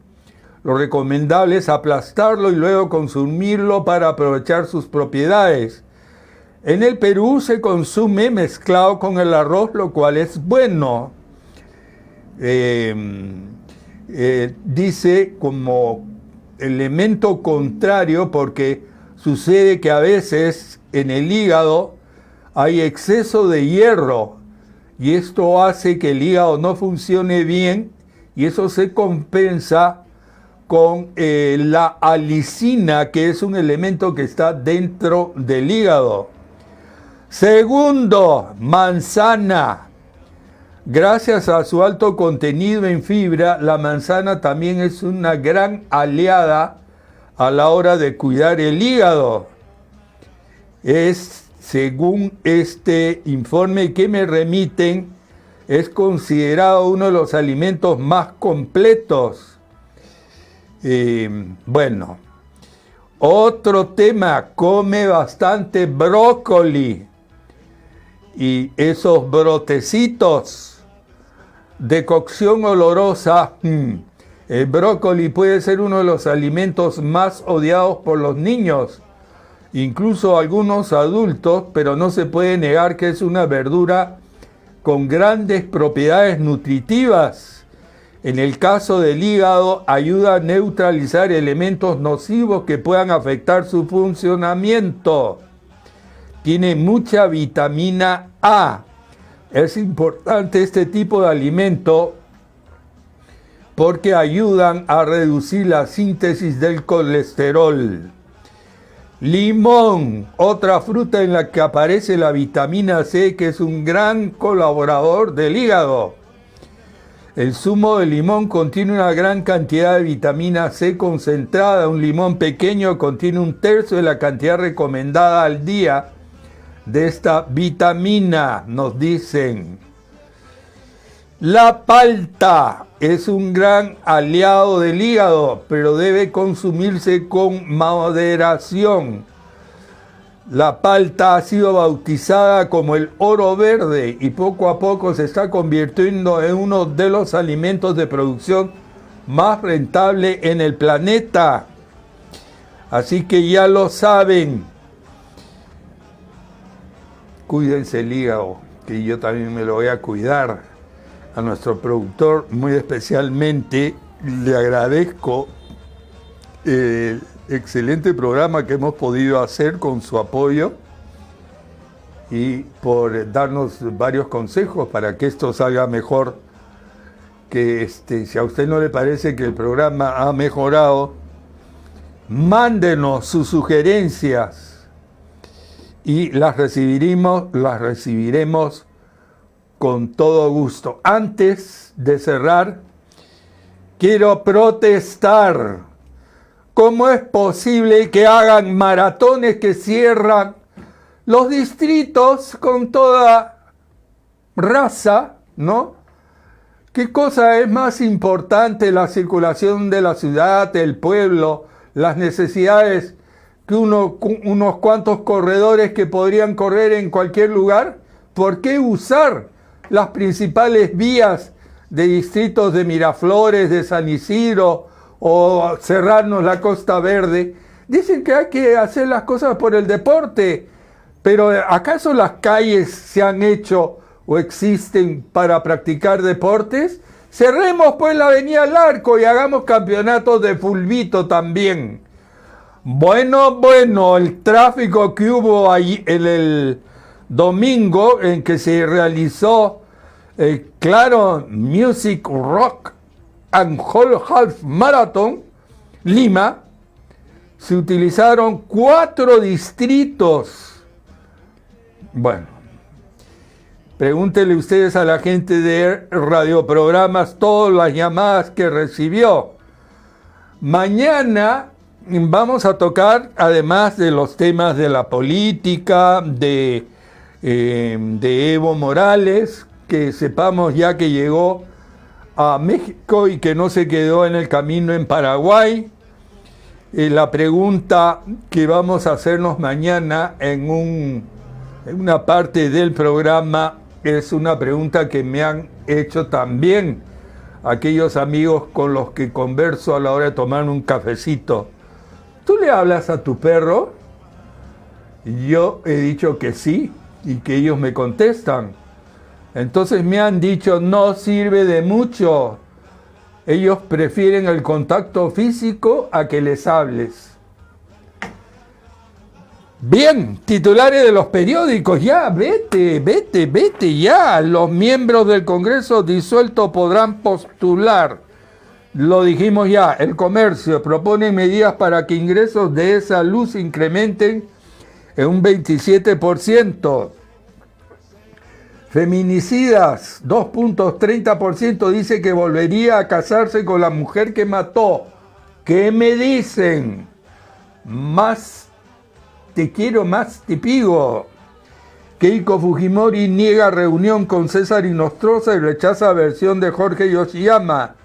Lo recomendable es aplastarlo y luego consumirlo para aprovechar sus propiedades. En el Perú se consume mezclado con el arroz, lo cual es bueno. Dice como elemento contrario, porque sucede que a veces en el hígado hay exceso de hierro y esto hace que el hígado no funcione bien y eso se compensa con la alicina, que es un elemento que está dentro del hígado. Segundo, manzana. Gracias a su alto contenido en fibra, la manzana también es una gran aliada a la hora de cuidar el hígado. Según este informe que me remiten, es considerado uno de los alimentos más completos. Bueno, otro tema, come bastante brócoli y esos brotecitos de cocción olorosa. El brócoli puede ser uno de los alimentos más odiados por los niños, incluso algunos adultos, pero no se puede negar que es una verdura con grandes propiedades nutritivas. En el caso del hígado, ayuda a neutralizar elementos nocivos que puedan afectar su funcionamiento. Tiene mucha vitamina A. Es importante este tipo de alimento porque ayudan a reducir la síntesis del colesterol. Limón, otra fruta en la que aparece la vitamina C, que es un gran colaborador del hígado. El zumo de limón contiene una gran cantidad de vitamina C concentrada. Un limón pequeño contiene 1/3 de la cantidad recomendada al día de esta vitamina, nos dicen. La palta es un gran aliado del hígado, pero debe consumirse con moderación. La palta ha sido bautizada como el oro verde y poco a poco se está convirtiendo en uno de los alimentos de producción más rentable en el planeta. Así que ya lo saben. Cuídense el hígado, que yo también me lo voy a cuidar. A nuestro productor, muy especialmente, le agradezco el excelente programa que hemos podido hacer con su apoyo y por darnos varios consejos para que esto salga mejor. Que si a usted no le parece que el programa ha mejorado, mándenos sus sugerencias y las recibiremos con todo gusto. Antes de cerrar, quiero protestar. ¿Cómo es posible que hagan maratones que cierran los distritos con toda raza, ¿no? ¿Qué cosa es más importante? La circulación de la ciudad, el pueblo, las necesidades, que unos cuantos corredores que podrían correr en cualquier lugar. ¿Por qué usar las principales vías de distritos de Miraflores, de San Isidro o cerrarnos la Costa Verde? Dicen que hay que hacer las cosas por el deporte, pero ¿acaso las calles se han hecho o existen para practicar deportes? Cerremos pues la Avenida Larco y hagamos campeonatos de fulbito también. Bueno, el tráfico que hubo ahí en el domingo en que se realizó Claro Music Rock and Whole Half Marathon Lima, se utilizaron 4 distritos. Bueno, pregúntenle ustedes a la gente de radioprogramas todas las llamadas que recibió. Mañana vamos a tocar, además de los temas de la política, de Evo Morales, que sepamos ya que llegó a México y que no se quedó en el camino en Paraguay. La pregunta que vamos a hacernos mañana en una parte del programa es una pregunta que me han hecho también aquellos amigos con los que converso a la hora de tomar un cafecito. ¿Tú le hablas a tu perro? Yo he dicho que sí y que ellos me contestan. Entonces me han dicho, no sirve de mucho. Ellos prefieren el contacto físico a que les hables. Bien, titulares de los periódicos, ya, vete ya. Los miembros del Congreso disuelto podrán postular. Lo dijimos ya. El Comercio propone medidas para que ingresos de esa luz incrementen en un 27%. Feminicidas, 2.30%, dice que volvería a casarse con la mujer que mató. ¿Qué me dicen? Más te quiero, más te pigo. Keiko Fujimori niega reunión con César Inostroza y rechaza versión de Jorge Yoshiyama.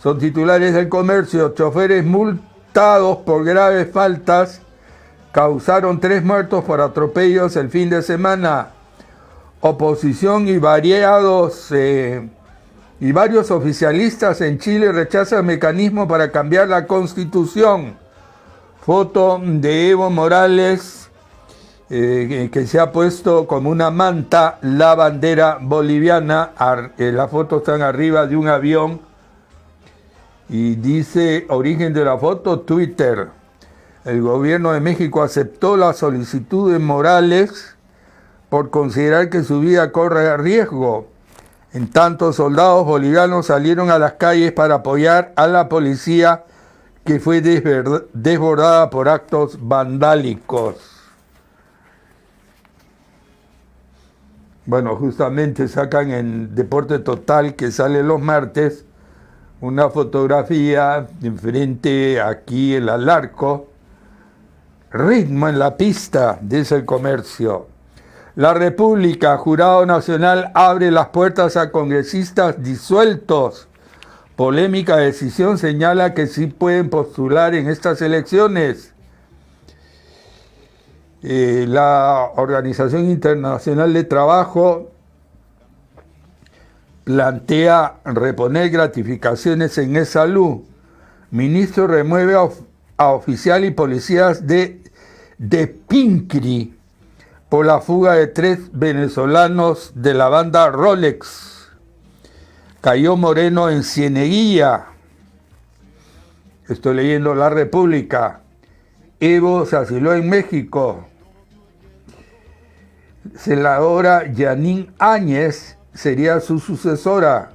Son titulares del Comercio. Choferes multados por graves faltas causaron 3 muertos por atropellos el fin de semana. Oposición y varios oficialistas en Chile rechazan mecanismo para cambiar la Constitución. Foto de Evo Morales que se ha puesto como una manta la bandera boliviana. Las fotos están arriba de un avión y dice, origen de la foto, Twitter. El gobierno de México aceptó la solicitud de Morales por considerar que su vida corre riesgo. En tanto, soldados bolivianos salieron a las calles para apoyar a la policía que fue desbordada por actos vandálicos. Bueno, justamente sacan en Deporte Total, que sale los martes, una fotografía enfrente aquí en el Arco. Ritmo en la pista, dice el Comercio. La República, Jurado Nacional abre las puertas a congresistas disueltos. Polémica decisión señala que sí pueden postular en estas elecciones. La Organización Internacional de Trabajo plantea reponer gratificaciones en E-Salud. Ministro remueve a oficial y policías de Pincri por la fuga de 3 venezolanos de la banda Rolex. Cayó Moreno en Cieneguilla. Estoy leyendo La República. Evo se asiló en México. Senadora Yanine Áñez sería su sucesora.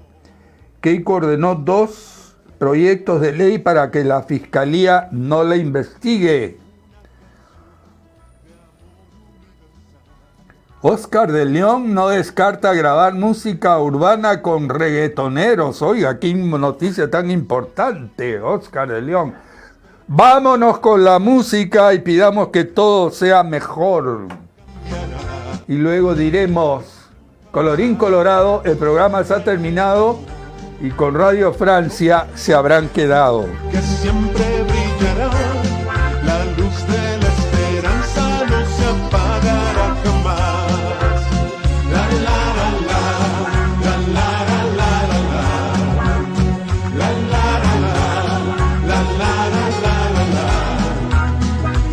Keiko ordenó 2 proyectos de ley para que la Fiscalía no la investigue. Oscar de León no descarta grabar música urbana con reggaetoneros. Oiga, qué noticia tan importante, Oscar de León. Vámonos con la música y pidamos que todo sea mejor. Y luego diremos, colorín colorado, el programa se ha terminado y con Radio Francia se habrán quedado. Que siempre brillará, la luz de la esperanza no se apagará jamás. La la la la, la la la la la, la la la la, la la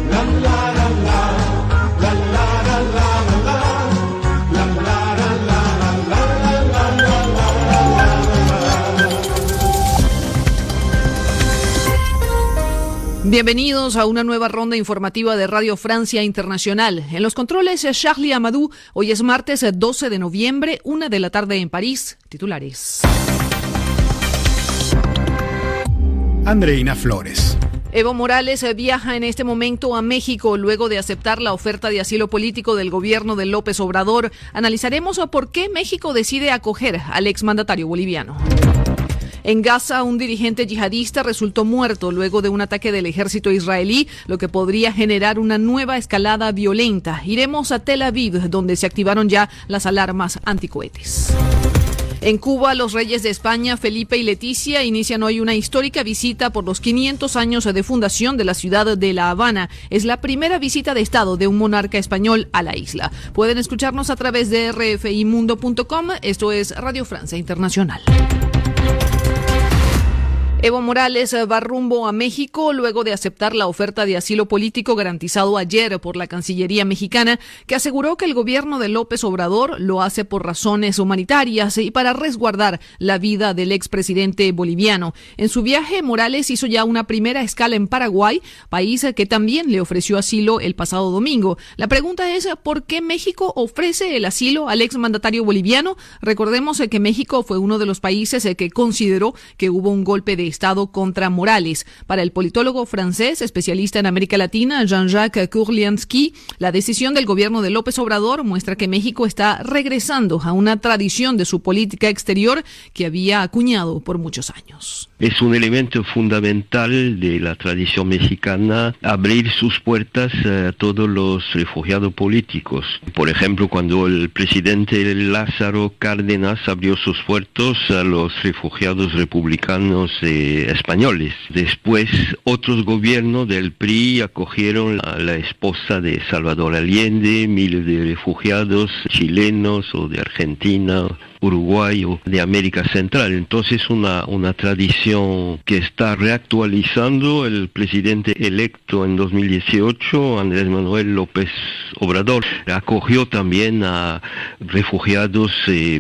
la la, la la la la, la la la la, la la la la. Bienvenidos a una nueva ronda informativa de Radio Francia Internacional. En los controles, Charlie Amadou. Hoy es martes 12 de noviembre, 1 de la tarde en París. Titulares. Andreina Flores. Evo Morales viaja en este momento a México luego de aceptar la oferta de asilo político del gobierno de López Obrador. Analizaremos por qué México decide acoger al exmandatario boliviano. En Gaza, un dirigente yihadista resultó muerto luego de un ataque del ejército israelí, lo que podría generar una nueva escalada violenta. Iremos a Tel Aviv, donde se activaron ya las alarmas anticohetes. En Cuba, los reyes de España, Felipe y Leticia, inician hoy una histórica visita por los 500 años de fundación de la ciudad de La Habana. Es la primera visita de Estado de un monarca español a la isla. Pueden escucharnos a través de rfimundo.com. Esto es Radio Francia Internacional. Evo Morales va rumbo a México luego de aceptar la oferta de asilo político garantizado ayer por la Cancillería mexicana, que aseguró que el gobierno de López Obrador lo hace por razones humanitarias y para resguardar la vida del expresidente boliviano. En su viaje, Morales hizo ya una primera escala en Paraguay, país que también le ofreció asilo el pasado domingo. La pregunta es, ¿por qué México ofrece el asilo al exmandatario boliviano? Recordemos que México fue uno de los países que consideró que hubo un golpe de Estado contra Morales. Para el politólogo francés, especialista en América Latina, Jean-Jacques Kurliansky, la decisión del gobierno de López Obrador muestra que México está regresando a una tradición de su política exterior que había acuñado por muchos años. Es un elemento fundamental de la tradición mexicana abrir sus puertas a todos los refugiados políticos. Por ejemplo, cuando el presidente Lázaro Cárdenas abrió sus puertas a los refugiados republicanos españoles. Después, otros gobiernos del PRI acogieron a la esposa de Salvador Allende, miles de refugiados chilenos o de Argentina, Uruguay o de América Central. Entonces una tradición que está reactualizando el presidente electo en 2018, Andrés Manuel López Obrador. Acogió también a refugiados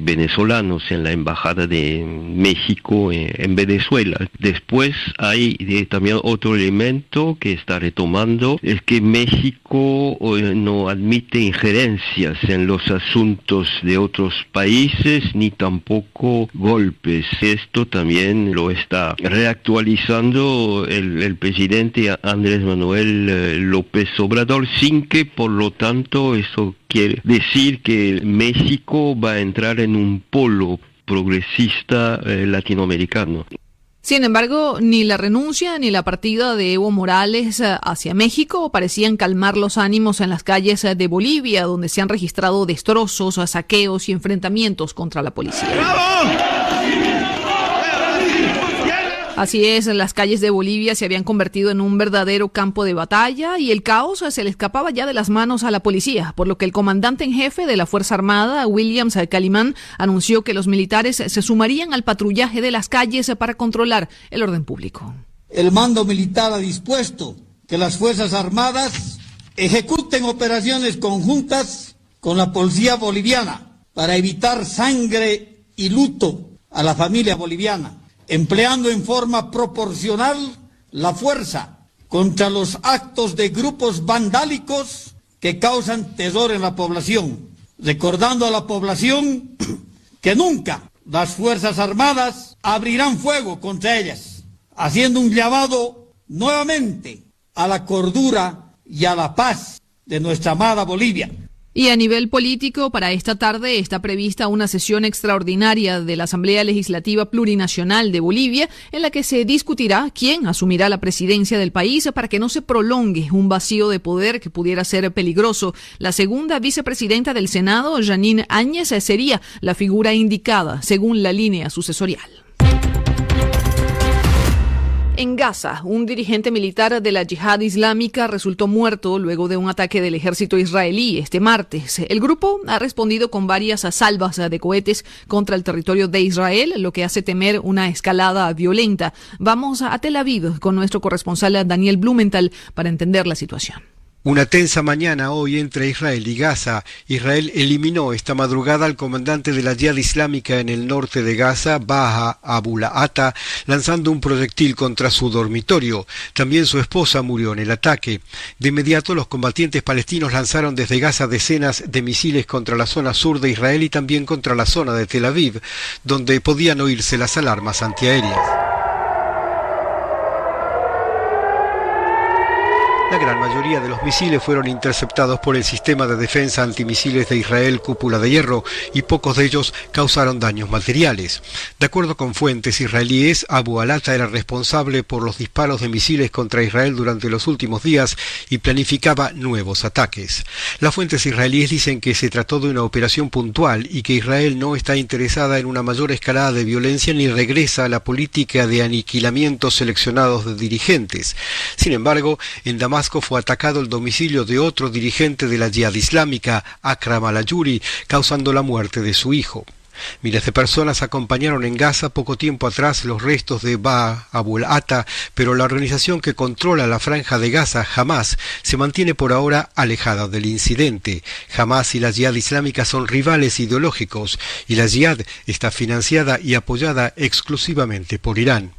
venezolanos en la Embajada de México en Venezuela. Después hay también otro elemento que está retomando, es que México no admite injerencias en los asuntos de otros países, ni tampoco golpes. Esto también lo está reactualizando el presidente Andrés Manuel López Obrador, sin que por lo tanto eso quiere decir que México va a entrar en un polo progresista latinoamericano. Sin embargo, ni la renuncia ni la partida de Evo Morales hacia México parecían calmar los ánimos en las calles de Bolivia, donde se han registrado destrozos, saqueos y enfrentamientos contra la policía. Así es, las calles de Bolivia se habían convertido en un verdadero campo de batalla y el caos se le escapaba ya de las manos a la policía, por lo que el comandante en jefe de la Fuerza Armada, Williams Calimán, anunció que los militares se sumarían al patrullaje de las calles para controlar el orden público. el mando militar ha dispuesto que las Fuerzas Armadas ejecuten operaciones conjuntas con la policía boliviana para evitar sangre y luto a la familia boliviana, empleando en forma proporcional la fuerza contra los actos de grupos vandálicos que causan terror en la población, recordando a la población que nunca las Fuerzas Armadas abrirán fuego contra ellas, haciendo un llamado nuevamente a la cordura y a la paz de nuestra amada Bolivia. Y a nivel político, para esta tarde está prevista una sesión extraordinaria de la Asamblea Legislativa Plurinacional de Bolivia, en la que se discutirá quién asumirá la presidencia del país para que no se prolongue un vacío de poder que pudiera ser peligroso. La segunda vicepresidenta del Senado, Janine Áñez, sería la figura indicada, según la línea sucesorial. En Gaza, un dirigente militar de la Yihad Islámica resultó muerto luego de un ataque del ejército israelí este martes. El grupo ha respondido con varias salvas de cohetes contra el territorio de Israel, lo que hace temer una escalada violenta. Vamos a Tel Aviv con nuestro corresponsal Daniel Blumenthal para entender la situación. Una tensa mañana hoy entre Israel y Gaza. Israel eliminó esta madrugada al comandante de la Yihad Islámica en el norte de Gaza, Baha Abul Ata, lanzando un proyectil contra su dormitorio. También su esposa murió en el ataque. De inmediato, los combatientes palestinos lanzaron desde Gaza decenas de misiles contra la zona sur de Israel y también contra la zona de Tel Aviv, donde podían oírse las alarmas antiaéreas. La gran mayoría de los misiles fueron interceptados por el sistema de defensa antimisiles de Israel Cúpula de Hierro y pocos de ellos causaron daños materiales. De acuerdo con fuentes israelíes, Abu al-Ata era responsable por los disparos de misiles contra Israel durante los últimos días y planificaba nuevos ataques. Las fuentes israelíes dicen que se trató de una operación puntual y que Israel no está interesada en una mayor escalada de violencia ni regresa a la política de aniquilamientos seleccionados de dirigentes. Sin embargo, en Damasco fue atacado el domicilio de otro dirigente de la Yihad Islámica, Akram al-Ayuri, causando la muerte de su hijo. Miles de personas acompañaron en Gaza poco tiempo atrás los restos de Baha Abul Ata, pero la organización que controla la franja de Gaza, Hamas, se mantiene por ahora alejada del incidente. Hamas y la Yihad Islámica son rivales ideológicos y la Yihad está financiada y apoyada exclusivamente por Irán.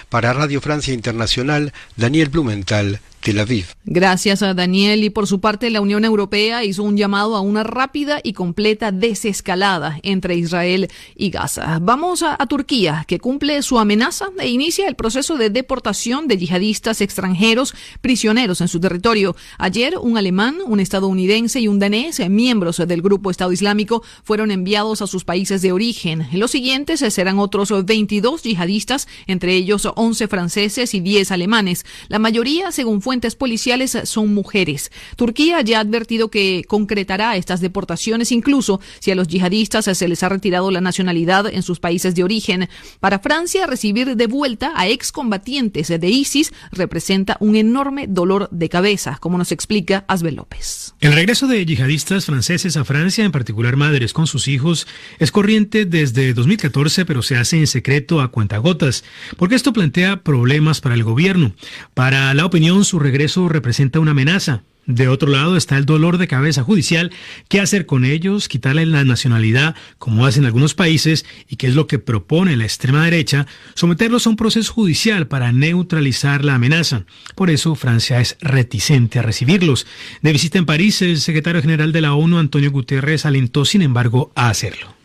Para Radio Francia Internacional, Daniel Blumenthal, Tel Aviv. Gracias a Daniel. Y por su parte, la Unión Europea hizo un llamado a una rápida y completa desescalada entre Israel y Gaza. Vamos a Turquía, que cumple su amenaza e inicia el proceso de deportación de yihadistas extranjeros prisioneros en su territorio. Ayer, un alemán, un estadounidense y un danés, miembros del grupo Estado Islámico, fueron enviados a sus países de origen. Los siguientes serán otros 22 yihadistas, entre ellos 11 franceses y 10 alemanes. La mayoría, según fuentes policiales, son mujeres. Turquía ya ha advertido que concretará estas deportaciones incluso si a los yihadistas se les ha retirado la nacionalidad en sus países de origen. Para Francia, recibir de vuelta a excombatientes de ISIS representa un enorme dolor de cabeza, como nos explica Asbel López. El regreso de yihadistas franceses a Francia, en particular madres con sus hijos, es corriente desde 2014, pero se hace en secreto a cuentagotas, porque esto plantea problemas para el gobierno. Para la opinión, su regreso representa una amenaza. De otro lado está el dolor de cabeza judicial. ¿Qué hacer con ellos? ¿Quitarles la nacionalidad, como hacen algunos países? ¿Y qué es lo que propone la extrema derecha? Someterlos a un proceso judicial para neutralizar la amenaza. Por eso Francia es reticente a recibirlos. De visita en París, el secretario general de la ONU, Antonio Guterres, alentó sin embargo a hacerlo.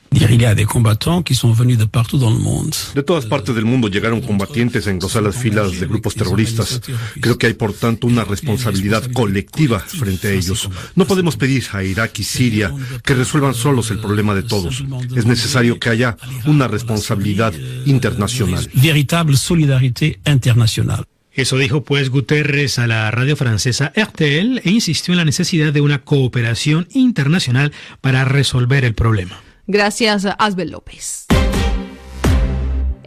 De todas partes del mundo llegaron combatientes a engrosar las filas de grupos terroristas. Creo que hay, por tanto, una responsabilidad colectiva frente a ellos. No podemos pedir a Irak y Siria que resuelvan solos el problema de todos. Es necesario que haya una responsabilidad internacional. Eso dijo pues Guterres a la radio francesa RTL e insistió en la necesidad de una cooperación internacional para resolver el problema. Gracias, Asbel López.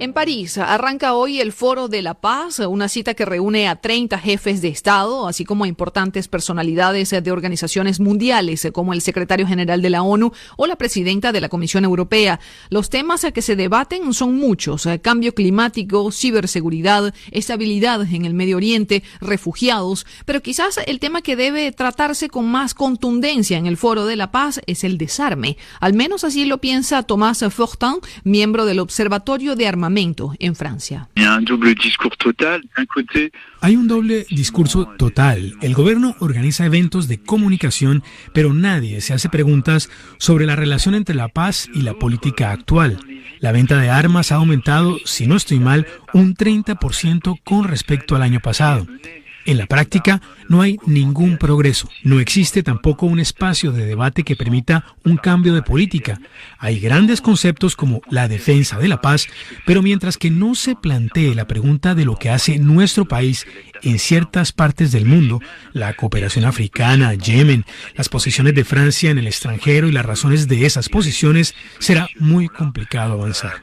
En París arranca hoy el Foro de la Paz, una cita que reúne a 30 jefes de Estado, así como a importantes personalidades de organizaciones mundiales, como el secretario general de la ONU o la presidenta de la Comisión Europea. Los temas que se debaten son muchos: cambio climático, ciberseguridad, estabilidad en el Medio Oriente, refugiados, pero quizás el tema que debe tratarse con más contundencia en el Foro de la Paz es el desarme. Al menos así lo piensa Thomas Fortin, miembro del Observatorio de Armamento en Francia. Hay un doble discurso total. El gobierno organiza eventos de comunicación, pero nadie se hace preguntas sobre la relación entre la paz y la política actual. La venta de armas ha aumentado, si no estoy mal, un 30% con respecto al año pasado. En la práctica, no hay ningún progreso. No existe tampoco un espacio de debate que permita un cambio de política. Hay grandes conceptos como la defensa de la paz, pero mientras que no se plantee la pregunta de lo que hace nuestro país en ciertas partes del mundo, la cooperación africana, Yemen, las posiciones de Francia en el extranjero y las razones de esas posiciones, será muy complicado avanzar.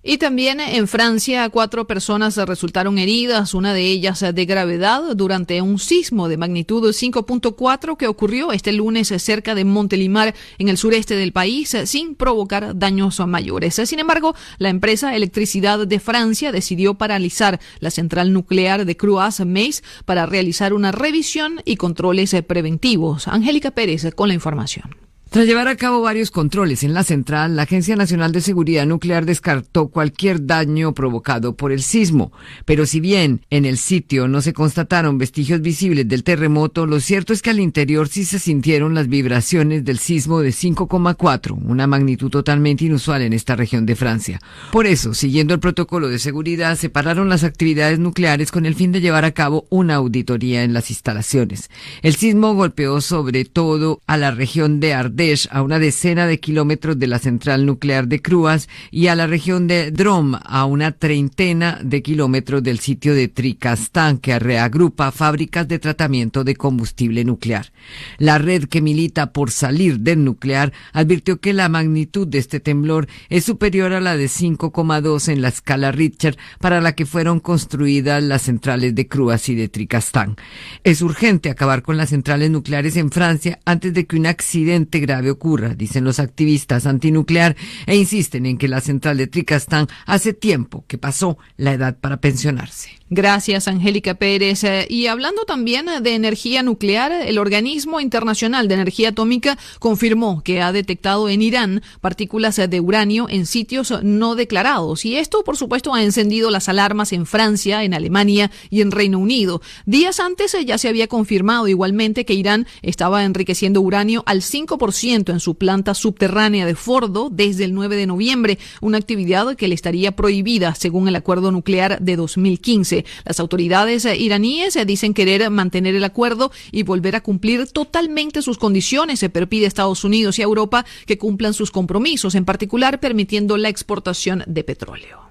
Y también en Francia 4 personas resultaron heridas, una de ellas de gravedad, durante un sismo de magnitud 5.4 que ocurrió este lunes cerca de Montelimar, en el sureste del país, sin provocar daños mayores. Sin embargo, la empresa Electricidad de Francia decidió paralizar la central nuclear de Cruas-Meis para realizar una revisión y controles preventivos. Angélica Pérez con la información. Tras llevar a cabo varios controles en la central, la Agencia Nacional de Seguridad Nuclear descartó cualquier daño provocado por el sismo. Pero si bien en el sitio no se constataron vestigios visibles del terremoto, lo cierto es que al interior sí se sintieron las vibraciones del sismo de 5,4, una magnitud totalmente inusual en esta región de Francia. Por eso, siguiendo el protocolo de seguridad, separaron las actividades nucleares con el fin de llevar a cabo una auditoría en las instalaciones. El sismo golpeó sobre todo a la región de Ardèche, a una decena de kilómetros de la central nuclear de Cruas, y a la región de Drôme, a una treintena de kilómetros del sitio de Tricastin, que reagrupa fábricas de tratamiento de combustible nuclear. La red que milita por salir del nuclear advirtió que la magnitud de este temblor es superior a la de 5,2 en la escala Richter, para la que fueron construidas las centrales de Cruas y de Tricastin. Es urgente acabar con las centrales nucleares en Francia antes de que un accidente grave ocurra, dicen los activistas antinuclear, e insisten en que la central de Tricastin hace tiempo que pasó la edad para pensionarse. Gracias, Angélica Pérez. Y hablando también de energía nuclear, el Organismo Internacional de Energía Atómica confirmó que ha detectado en Irán partículas de uranio en sitios no declarados. Y esto, por supuesto, ha encendido las alarmas en Francia, en Alemania y en Reino Unido. Días antes ya se había confirmado igualmente que Irán estaba enriqueciendo uranio al 5% en su planta subterránea de Fordo desde el 9 de noviembre, una actividad que le estaría prohibida según el acuerdo nuclear de 2015. Las autoridades iraníes dicen querer mantener el acuerdo y volver a cumplir totalmente sus condiciones, pero pide a Estados Unidos y a Europa que cumplan sus compromisos, en particular permitiendo la exportación de petróleo.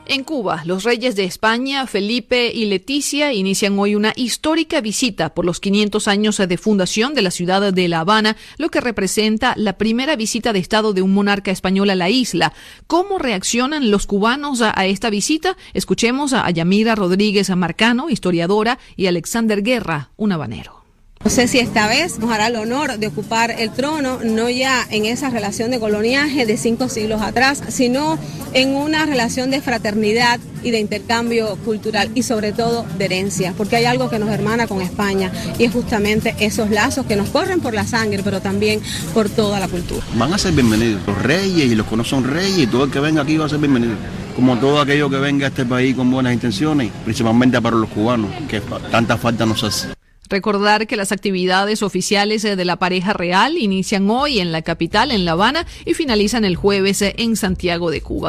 En Cuba, los reyes de España, Felipe y Leticia, inician hoy una histórica visita por los 500 años de fundación de la ciudad de La Habana, lo que representa la primera visita de Estado de un monarca español a la isla. ¿Cómo reaccionan los cubanos a esta visita? Escuchemos a Yamira Rodríguez Marcano, historiadora, y Alexander Guerra, un habanero. No sé si esta vez nos hará el honor de ocupar el trono, no ya en esa relación de coloniaje de 5 siglos atrás, sino en una relación de fraternidad y de intercambio cultural y sobre todo de herencia, porque hay algo que nos hermana con España y es justamente esos lazos que nos corren por la sangre, pero también por toda la cultura. Van a ser bienvenidos los reyes y los que no son reyes, y todo el que venga aquí va a ser bienvenido. Como todo aquello que venga a este país con buenas intenciones, principalmente para los cubanos, que tanta falta nos hace. Recordar que las actividades oficiales de la pareja real inician hoy en la capital, en La Habana, y finalizan el jueves en Santiago de Cuba.